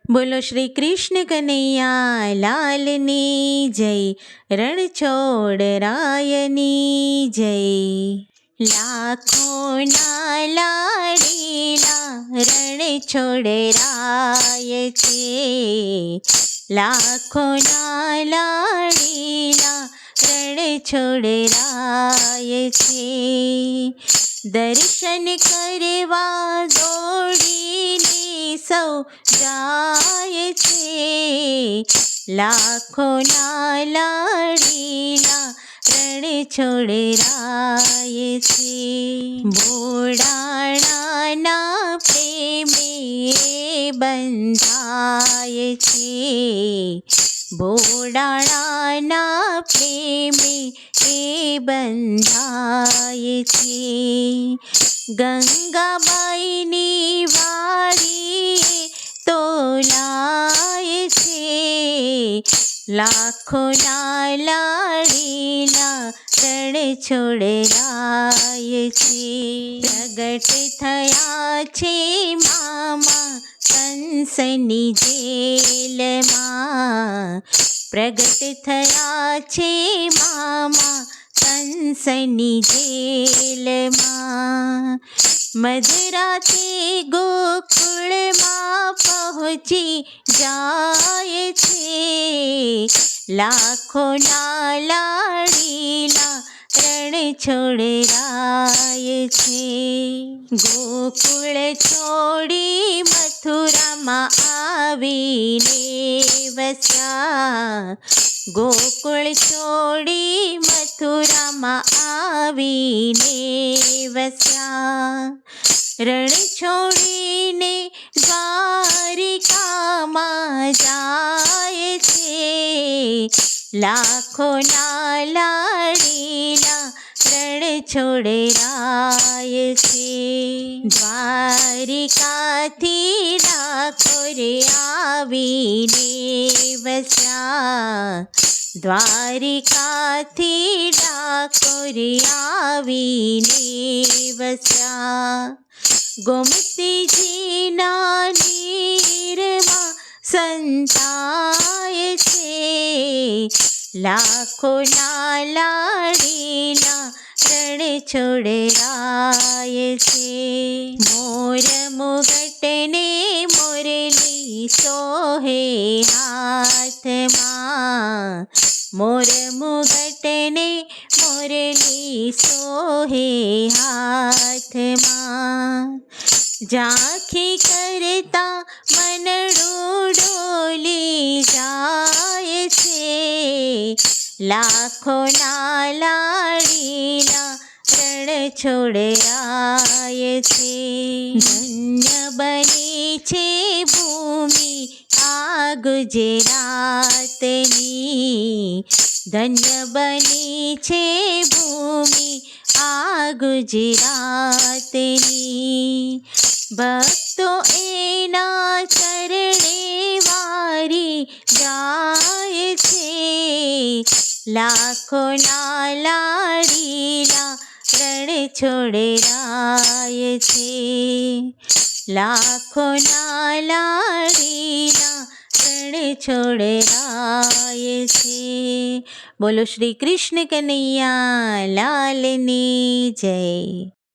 બોલો શ્રી કૃષ્ણ કનૈયા લાલની જય, રણછોડરાયની જય. લાખોના લાડીલા રણછોડરાય છે, લાખોના લાડીલા રણછોડરાય છે. દર્શન કરવા દોડીને સૌ જાય છે, લાખોના લાડીલા રણછોડરાય છે. ભોળાણાના પ્રેમે બંધાય છે, ભોળાણાના પ્રેમે બંધાય છે. ગંગાબાઈની વાડીએ તોલાય છે, લાખોના લાડીલા રણછોડરાય છે. પ્રગટ થયા છે મામા કંસની જેલમાં, પ્રગટ થયા છે મામા કંસની જેલમાં. મધરાતે ગોકુળમાં પહોંચી જાય છે, લાખોના લાડીલા રણછોડરાય છે. ગોકુળ છોડી મથુરામાં આવીને વસ્યા, ગોકુળ છોડી મથુરામાં આવીને વસ્યા. રણ છોડીને દ્વારિકામાં જાય છે, લાખોના લાડીલા રણછોડરાય છે. દ્વારિકાથી ડાકોરે આવીને વસ્યા, દ્વારિકાથી ડાકોરે આવીને વસ્યા. ગોમતીજીના નીરમાં સંતાય છે, લાખોના લાડીલા રણછોડરાય છે. મોર મુગટને મોરલી સોહે હાથમાં, મોર મુગટને મોરલી સોહે હાથમાં. ઝાંખી કરતા મનડું ડોલી જાય છે, લાખોના લાડીલા રણછોડરાય છે. ધન્ય બની છે ભૂમિ આ ગુજરાતની, ધન્ય બની છે ભૂમિ આ ગુજરાતની. ભક્તો એના ચરણે વારી જાય છે, લાખોના લાડીલા રણછોડરાય છે, લાખોના લાડીલા રણછોડરાય છે. બોલો શ્રી કૃષ્ણ કનૈયા લાલની જય.